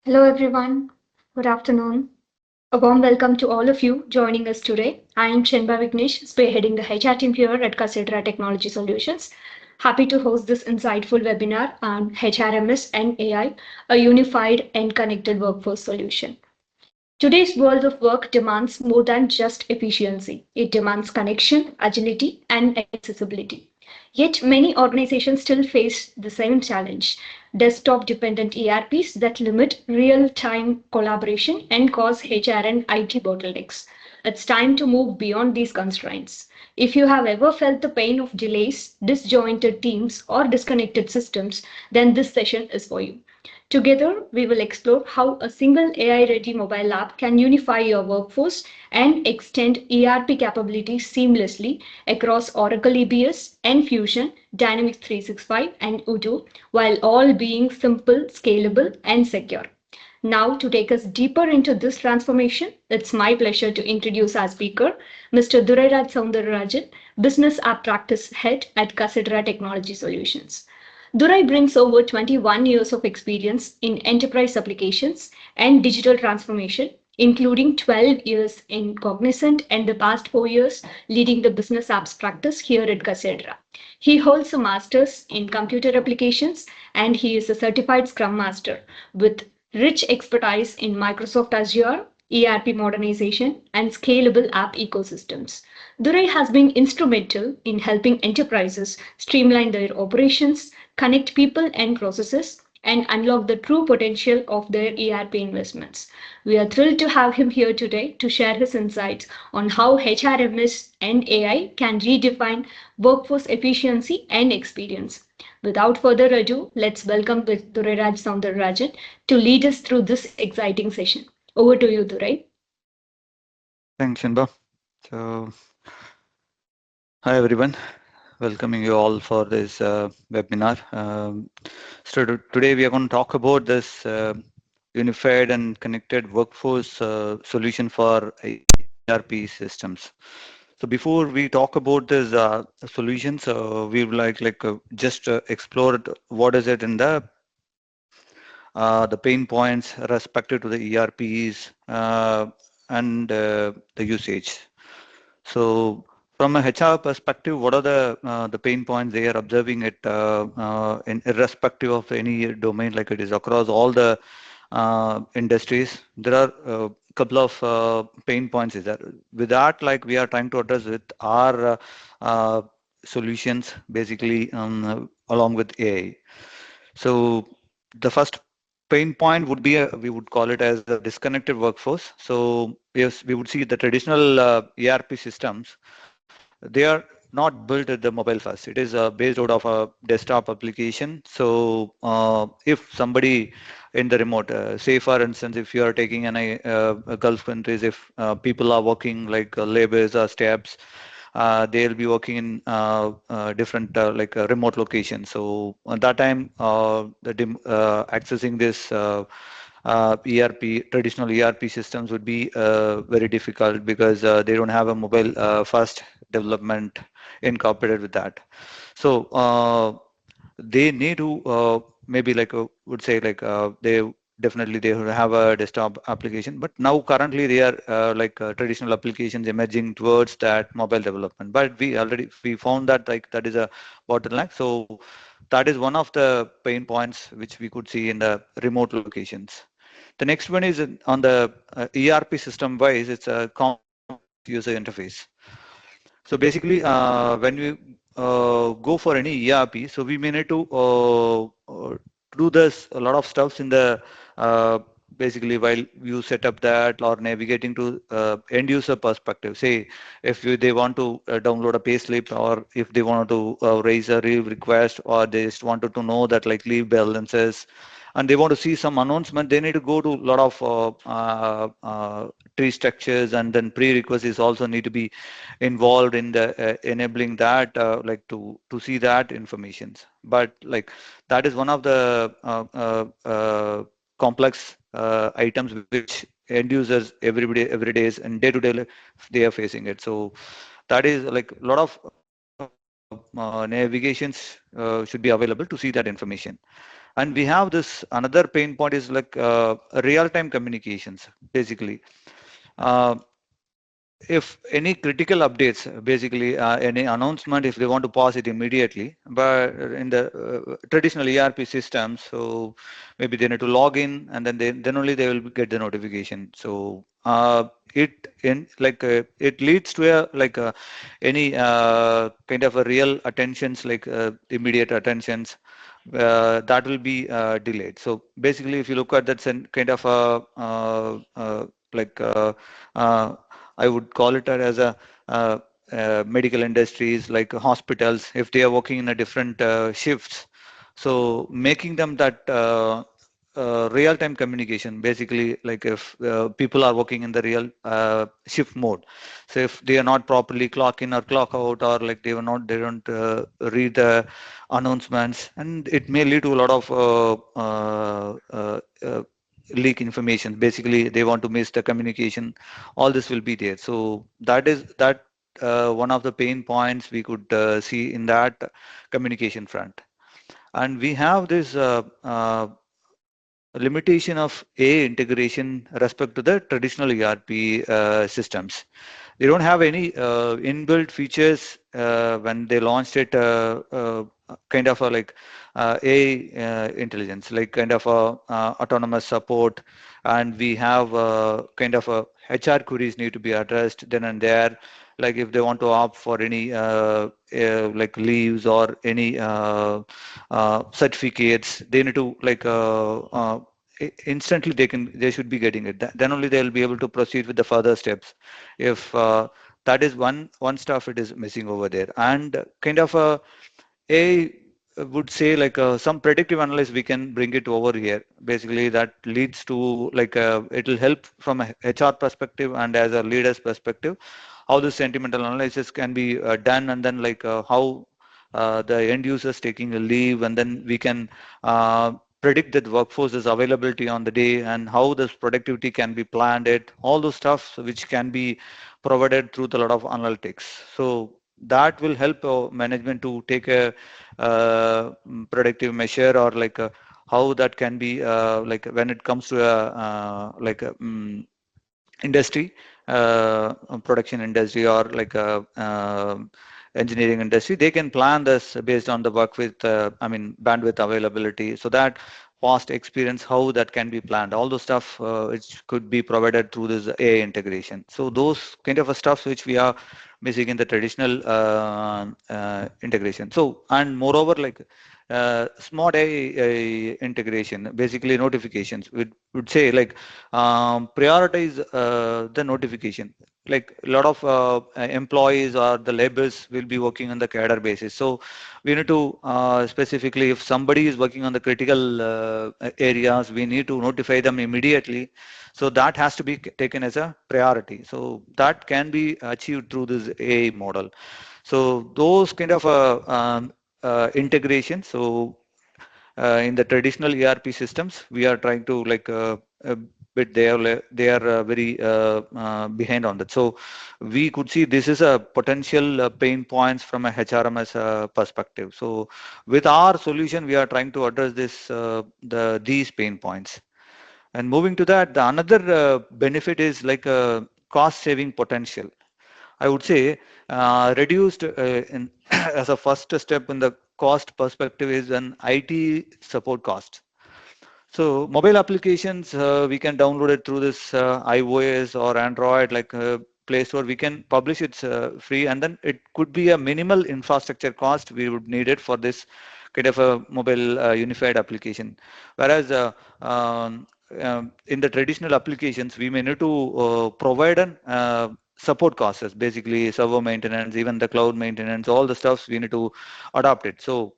Hello, everyone. Good afternoon. A warm welcome to all of you joining us today. I am Chenba Vignesh, spearheading the HR team here at Kasadara Technology Solutions. Happy to host this insightful webinar on HRMS and AI, a unified and connected workforce solution. Today's world of work demands more than just efficiency. It demands connection, agility, and accessibility. Yet many organizations still face the same challenge: desktop dependent ERPs that limit real time collaboration and cause HR and IT bottlenecks. It's time to move beyond these constraints. If you have ever felt the pain of delays, disjointed teams, or disconnected systems, then this session is for you. Together, we will explore how a single AI ready mobile app can unify your workforce and extend ERP capabilities seamlessly across Oracle EBS and Fusion, Dynamics 365, and Odoo, while all being simple, scalable, and secure. Now, to take us deeper into this transformation, it's my pleasure to introduce our speaker, Mr. Durairaj Soundararajan, Business App Practice Head at Kasadara Technology Solutions. Durai brings over 21 years of experience in enterprise applications and digital transformation, including 12 years in Cognizant and the past 4 years leading the business apps practice here at Cassandra. He holds a master's in computer applications and he is a certified Scrum Master with rich expertise in Microsoft Azure, ERP modernization, and scalable app ecosystems. Durai has been instrumental in helping enterprises streamline their operations, connect people and processes, and unlock the true potential of their ERP investments. We are thrilled to have him here today to share his insights on how HRMS and AI can redefine workforce efficiency and experience. Without further ado, let's welcome Duraraj Soundararajan to lead us through this exciting session. Over to you, Durai. Thanks, Shinba. So, hi everyone, welcoming you all for this webinar. Today we are going to talk about this unified and connected workforce solution for ERP systems. So before we talk about this solutions, we would just explore what is it in the pain points respective to the ERPs and the usage. So from a HR perspective, what are the pain points they are observing it in irrespective of any domain, like it is across all the industries? There are a couple of pain points is that with that, like we are trying to address with our solutions, basically along with AI. So the first pain point would be we would call it as the disconnected workforce. So yes, we would see the traditional ERP systems, they are not built at the mobile first. It is based out of a desktop application. So if somebody in the remote, say for instance, if you are taking any Gulf countries, if people are working like laborers or steps, they'll be working in different remote locations. So at that time, accessing this ERP, traditional ERP systems would be very difficult because they don't have a mobile first development incorporated with that. So they need to maybe would say they definitely they will have a desktop application, but now currently they are traditional applications emerging towards that mobile development. But we found that that is a bottleneck. So that is one of the pain points which we could see in the remote locations. The next one is on the ERP system wise, it's a complex user interface. So basically, when we go for any ERP, so we may need to do this a lot of stuffs in the basically while you set up that or navigating to end user perspective. Say if they want to download a payslip, or if they want to raise a leave request, or they just wanted to know that like leave balances, and they want to see some announcement, they need to go to a lot of tree structures, and then prerequisites also need to be involved in the enabling that to see that informations. But like that is one of the complex items which end users every day and day to day they are facing it. So that is like a lot of navigations should be available to see that information. And we have this another pain point is like real-time communications, basically. Uh, if any critical updates, basically any announcement, if they want to pass it immediately, but in the traditional ERP systems, so maybe they need to log in and then only they will get the notification. So it leads to a like any kind of a real attentions, like immediate attentions, that will be delayed. So basically, if you look at that kind of a like uh, I would call it as a uh, medical industries like hospitals, if they are working in a different shifts, so making them that real-time communication, basically, like if people are working in the real shift mode, so if they are not properly clock in or clock out, or like they don't read the announcements, and it may lead to a lot of leak information. Basically, they want to miss the communication. All this will be there. So that one of the pain points we could see in that communication front. And we have this limitation of A integration respect to the traditional ERP systems. They don't have any inbuilt features when they launched it, kind of a like AI intelligence, like kind of a autonomous support, and we have kind of a HR queries need to be addressed then and there. Like if they want to opt for any like leaves or any certificates, they need to like instantly they should be getting it. Then only they will be able to proceed with the further steps. If that is one stuff it is missing over there, and kind of a would say like some predictive analysis we can bring it over here. Basically, that leads to like it will help from a HR perspective and as a leader's perspective, how the sentimental analysis can be done, and then like how the end users taking a leave, and then we can predict that workforce's availability on the day and how this productivity can be planned. It all those stuff which can be provided through the lot of analytics. So that will help management to take a predictive measure, or like how that can be like when it comes to a like a industry, production industry, or like a engineering industry, they can plan this based on the work with, I mean, bandwidth availability, so that past experience, how that can be planned. All those stuff which could be provided through this AI integration. So those kind of a stuff which we are missing in the traditional integration. So, and moreover, like smart AI integration, basically notifications, would say like prioritize the notification. Like a lot of employees or the laborers will be working on the cadre basis. So we need to specifically, if somebody is working on the critical areas, we need to notify them immediately. So that has to be taken as a priority. So that can be achieved through this AI model. So those kind of integration. So in the traditional ERP systems, we are trying to like bit they are very behind on that. So we could see this is a potential pain points from a HRMS perspective. So with our solution, we are trying to address these pain points. And moving to that, the another benefit is like cost saving potential. I would say reduced as a first step in the cost perspective is an IT support cost. So mobile applications, we can download it through this iOS or Android, like Play Store. We can publish it free, and then it could be a minimal infrastructure cost we would need it for this kind of a mobile unified application. Whereas in the traditional applications, we may need to provide an support costs, basically server maintenance, even the cloud maintenance, all the stuffs we need to adopt it. So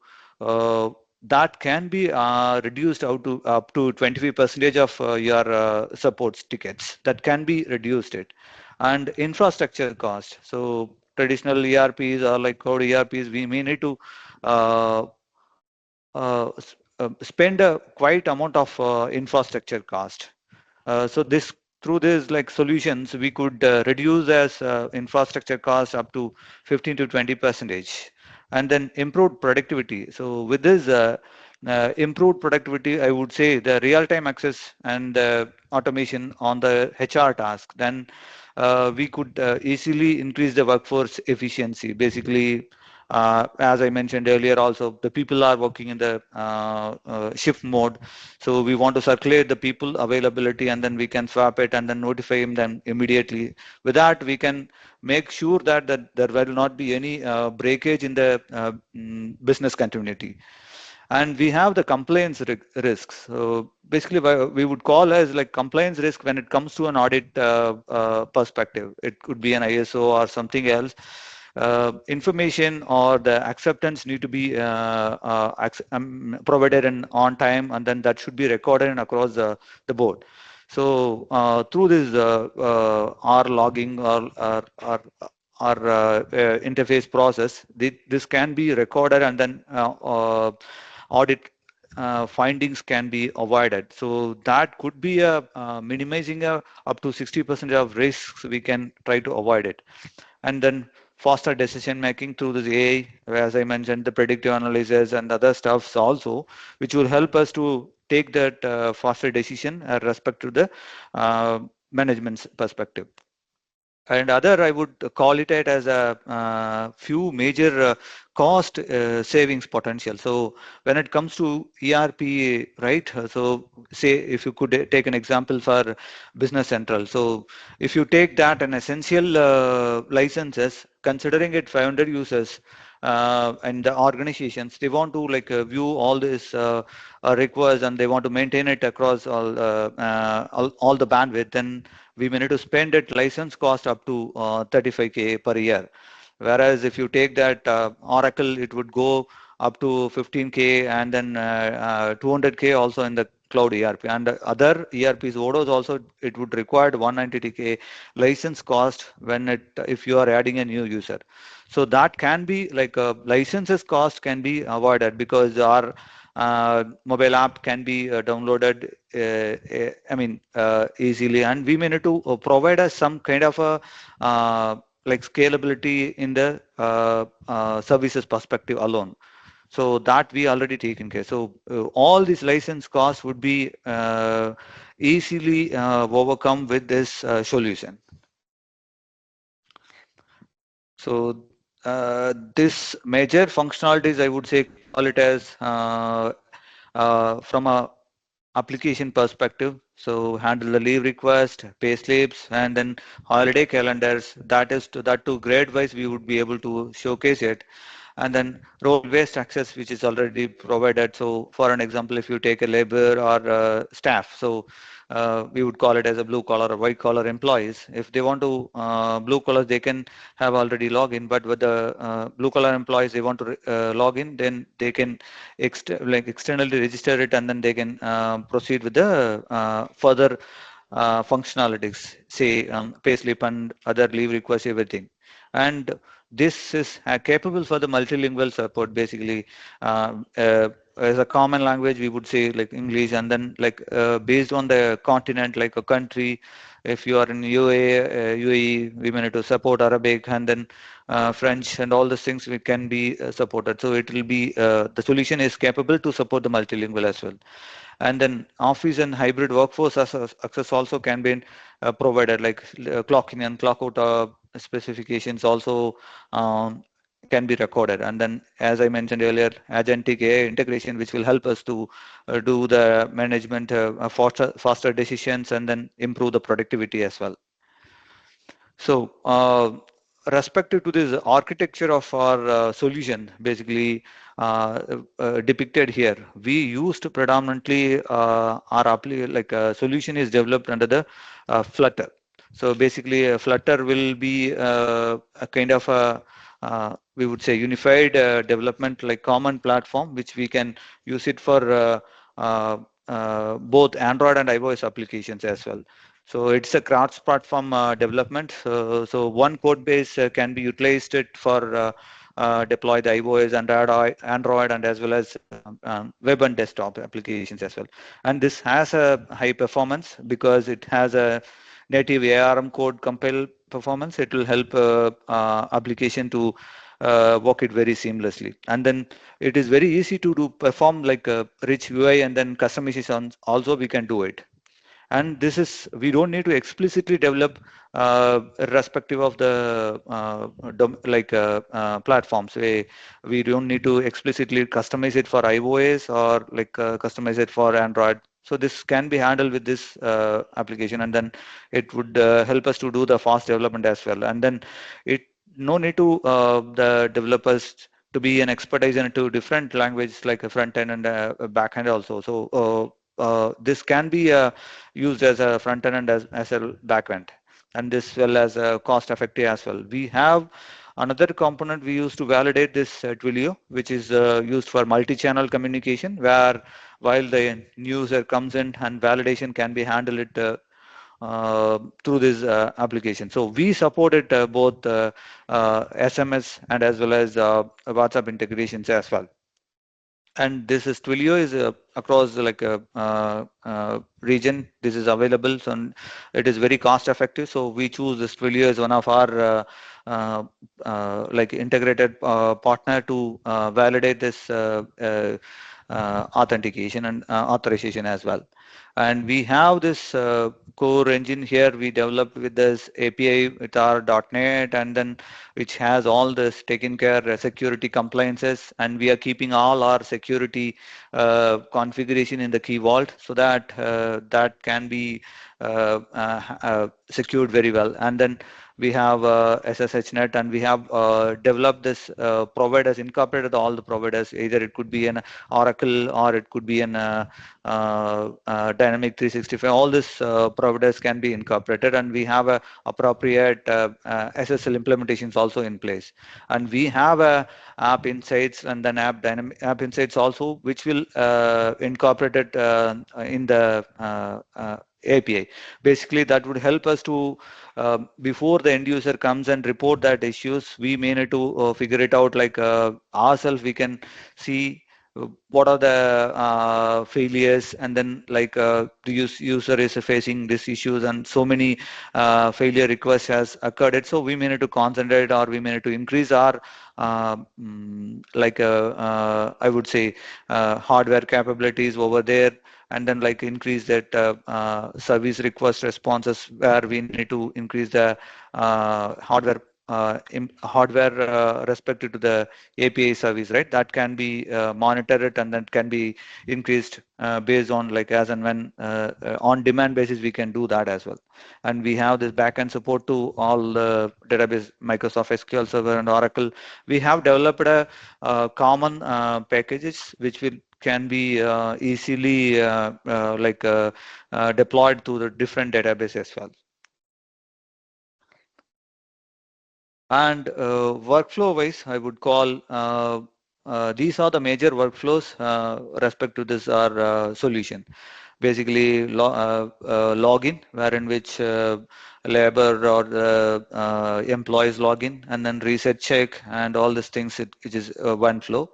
that can be reduced out to up to 25% of your supports tickets. That can be reduced it. And infrastructure cost. So traditional ERPs or like cloud ERPs, we may need to uh, spend a quite amount of infrastructure cost. So this through this like solutions, we could reduce as infrastructure cost up to 15 to 20 percentage, and then improve productivity. So with this, improved productivity, I would say the real-time access and automation on the HR task, then we could easily increase the workforce efficiency. Basically, as I mentioned earlier, also the people are working in the shift mode, so we want to circulate the people availability, and then we can swap it and then notify them immediately. With that, we can make sure that there will not be any breakage in the business continuity. And we have the compliance risks. So basically, we would call as like compliance risk when it comes to an audit perspective. It could be an ISO or something else. Information or the acceptance need to be provided in on time, and then that should be recorded and across the board. So through this R logging or interface process, this can be recorded, and then audit findings can be avoided. So that could be a minimizing up to 60% of risks. We can try to avoid it. And then faster decision making through this AI, as I mentioned, the predictive analysis and other stuffs also, which will help us to take that faster decision respect to the management's perspective. And other, I would call it as a few major cost savings potential. So when it comes to ERP, right? So say if you could take an example for Business Central. So if you take that an essential licenses, considering it 500 users, and the organizations, they want to like view all this requests, and they want to maintain it across all the bandwidth, then we may need to spend it license cost up to 35K per year. Whereas if you take that Oracle, it would go up to 15K, and then 200K also in the cloud ERP. And other ERPs, Odoo also, it would require 190K license cost when if you are adding a new user. So that can be like licenses cost can be avoided, because our mobile app can be downloaded easily, and we may need to provide us some kind of a like scalability in the services perspective alone. So that we already taken care. So all these license costs would be easily overcome with this solution. So this major functionalities, I would say, call it as from a application perspective. So handle the leave request, pay slips, and then holiday calendars. That to grade wise we would be able to showcase it. And then role-based access, which is already provided. So for an example, if you take a labor or staff, so we would call it as a blue collar or white collar employees. If they want to blue collars, they can have already login, but with the blue collar employees, they want to log in, then they can externally register it, and then they can proceed with the further functionalities, say payslip and other leave requests, everything. And this is capable for the multilingual support, basically. As a common language, we would say like English, and then like based on the continent, like a country, if you are in UAE, we may need to support Arabic, and then French, and all these things we can be supported. So it will be the solution is capable to support the multilingual as well. And then office and hybrid workforce access also can be provided, like clock in and clock out specifications also can be recorded. And then, as I mentioned earlier, agentic AI integration, which will help us to do the management faster decisions, and then improve the productivity as well. So, respective to this architecture of our solution, basically depicted here, we used predominantly our solution is developed under the Flutter. So basically, Flutter will be a kind of a we would say unified development, like common platform, which we can use it for both Android and iOS applications as well. So it's a cross-platform development. So one code base can be utilized it for deploy the iOS and Android, and as well as web and desktop applications as well. And this has a high performance because it has a native ARM code compile performance. It will help application to work it very seamlessly. And then it is very easy to do perform like a rich UI, and then customization also we can do it. And this is, we don't need to explicitly develop irrespective of the platforms. We don't need to explicitly customize it for iOS or like customize it for Android. So this can be handled with this application, and then it would help us to do the fast development as well. And then it no need to the developers to be an expertise into different languages like a front end and a back end also. So this can be used as a front end and as a back end, and this well as cost effective as well. We have another component we use to validate this Twilio, which is used for multi-channel communication, where while the new user comes in and validation can be handled through this application. So we supported both SMS and as well as WhatsApp integrations as well. And this is Twilio is across like a region. This is available, so it is very cost effective. So we choose this Twilio as one of our uh, like integrated partner to validate this authentication and authorization as well. And we have this core engine here we developed with this API with our .NET, and then which has all this taken care security compliances, and we are keeping all our security configuration in the key vault, so that that can be secured very well. And then we have SSHnet, and we have developed this providers, incorporated all the providers. Either it could be an Oracle or it could be an Dynamic 365. All these providers can be incorporated, and we have a appropriate SSL implementations also in place. And we have a app insights and then app insights also, which will incorporate it in the API. Basically, that would help us to before the end user comes and report that issues, we may need to figure it out like ourselves. We can see what are the failures, and then like the user is facing these issues, and so many failure requests has occurred. So we may need to concentrate, or we may need to increase our I would say hardware capabilities over there, and then like increase that service request responses, where we need to increase the hardware respected to the API service, right? That can be monitored, and that can be increased based on like as and when on demand basis we can do that as well. And we have this backend support to all the database, Microsoft SQL Server and Oracle. We have developed a common packages which will can be easily deployed to the different database as well. And workflow wise, I would call these are the major workflows respect to this our solution. Basically, login, wherein which labor or employees login, and then reset check, and all these things. It is one flow.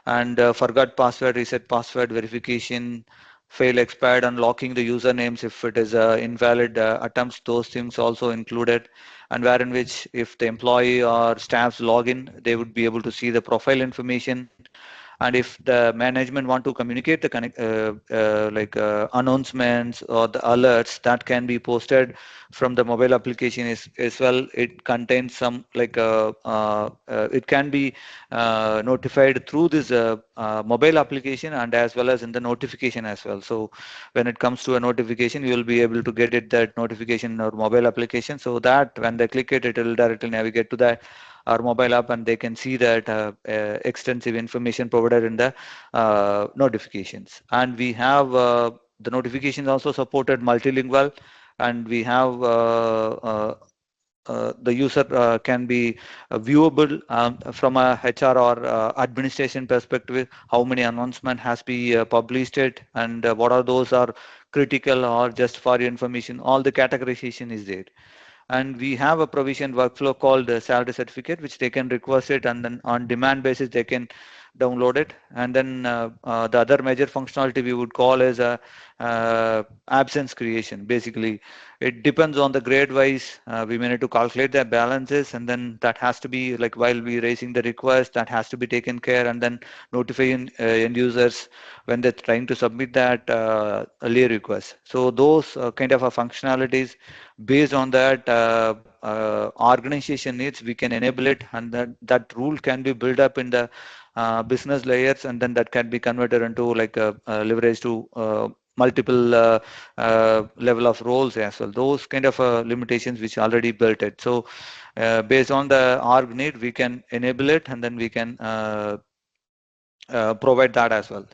And forgot password, reset password, verification, fail expired, unlocking the usernames if it is invalid attempts. Those things also included. And wherein which if the employee or staff's login, they would be able to see the profile information. And if the management want to communicate the announcements or the alerts, that can be posted from the mobile application as well. It contains some it can be notified through this mobile application, and as well as in the notification as well. So when it comes to a notification, you will be able to get it that notification or mobile application, so that when they click it, it will directly navigate to that our mobile app, and they can see that extensive information provided in the notifications. And we have the notifications also supported multilingual, and we have the user can be viewable from a HR or administration perspective, how many announcement has been published it, and what are those are critical or just for your information. All the categorization is there. And we have a provision workflow called salary certificate, which they can request it, and then on demand basis they can downloaded, and then the other major functionality we would call as a absence creation. Basically, it depends on the grade wise. We may need to calculate the balances, and then that has to be like while we raising the request, that has to be taken care, and then notifying end users when they're trying to submit that earlier request. So those kind of functionalities based on that organization needs, we can enable it, and that rule can be built up in the business layers, and then that can be converted into like a leverage to multiple level of roles as well. Those kind of limitations which already built it. So based on the org need, we can enable it, and then we can provide that as well.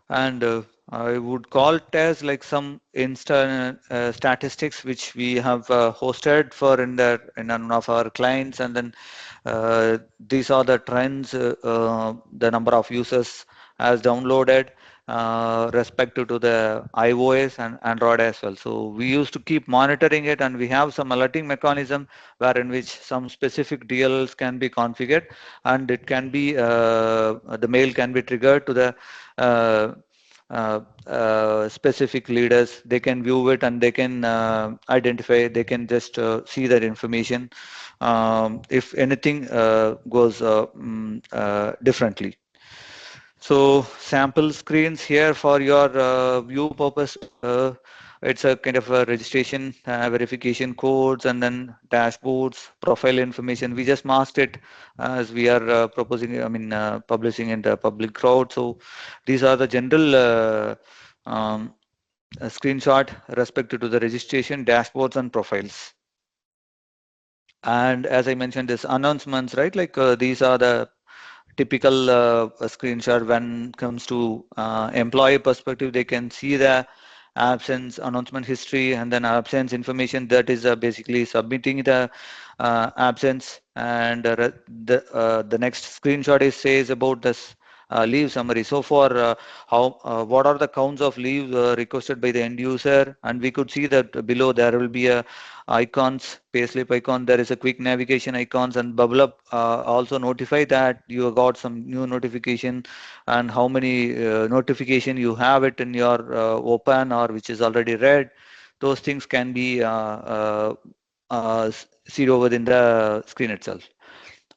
And I would call it as like some statistics which we have hosted for in one of our clients, and then these are the trends, the number of users has downloaded respective to the iOS and Android as well. So we used to keep monitoring it, and we have some alerting mechanism where in which some specific DLLs can be configured, and it can be the mail can be triggered to the uh, specific leaders. They can view it, and they can identify, they can just see that information if anything goes differently. So sample screens here for your view purpose. It's a kind of a registration, verification codes, and then dashboards, profile information. We just masked it as we are publishing in the public crowd. So these are the general screenshot respective to the registration, dashboards, and profiles. And as I mentioned, this announcements, right? Like these are the typical screenshot when comes to employee perspective. They can see the absence announcement history, and then absence information, that is basically submitting the absence. And the next screenshot is says about this leave summary. So for how what are the counts of leave requested by the end user, and we could see that below there will be a icons, payslip icon, there is a quick navigation icons, and bubble up also notify that you got some new notification, and how many notification you have it in your open or which is already read. Those things can be seen over in the screen itself.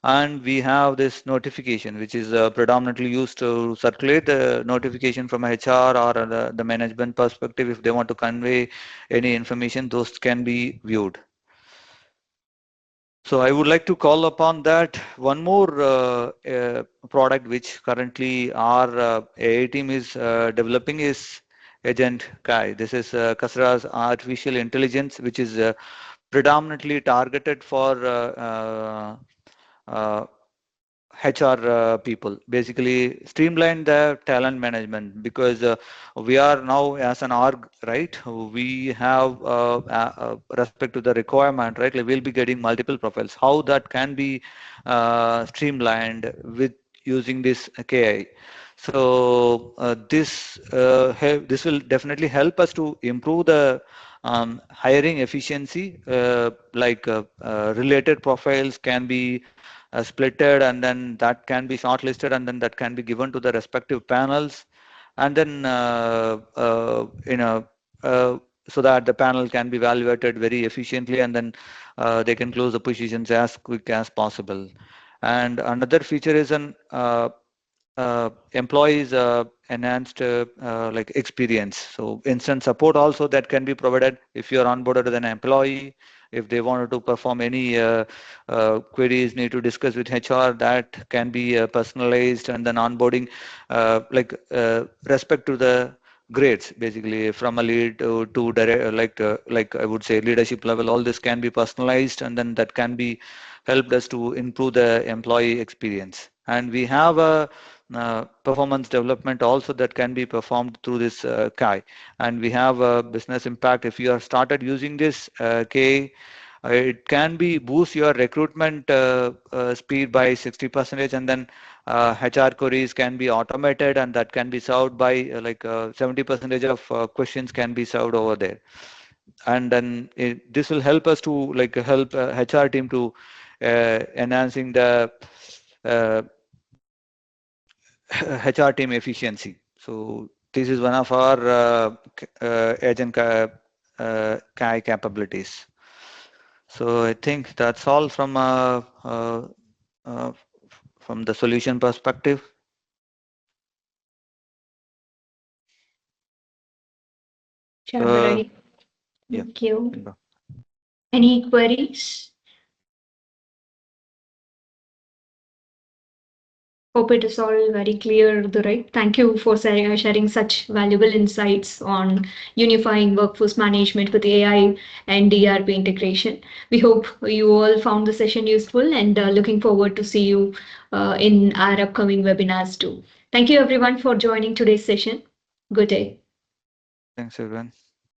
And we have this notification which is predominantly used to circulate the notification from HR or the management perspective. If they want to convey any information, those can be viewed. So I would like to call upon that one more product which currently our AI team is developing is Agent AI. This is Kasadara's artificial intelligence, which is predominantly targeted for uh, HR people, basically streamline the talent management, because we are now as an org, right? We have respect to the requirement, right? Like we'll be getting multiple profiles. How that can be streamlined with using this KI. So this will definitely help us to improve the hiring efficiency. Related profiles can be splitted, and then that can be shortlisted, and then that can be given to the respective panels, and then so that the panel can be evaluated very efficiently, and then they can close the positions as quick as possible. And another feature is an employees enhanced like experience. So instant support also that can be provided if you are onboarded with an employee. If they wanted to perform any queries, need to discuss with HR, that can be personalized, and then onboarding respect to the grades, basically from a lead to direct, like I would say leadership level. All this can be personalized, and then that can be helped us to improve the employee experience. And we have a performance development also that can be performed through this KI. And we have a business impact. If you have started using this KI, it can be boost your recruitment speed by 60%, and then HR queries can be automated, and that can be solved by 70% of questions can be solved over there. And then this will help us to help HR team to enhancing the uh, HR team efficiency. So this is one of our agent KI capabilities. So I think that's all uh, from the solution perspective. Uh, Right. yeah. Thank you. Any queries? Hope it is all very clear, right? Thank you for sharing such valuable insights on unifying workforce management with AI and ERP integration. We hope you all found the session useful and looking forward to see you in our upcoming webinars too. Thank you everyone for joining today's session. Good day. Thanks, everyone.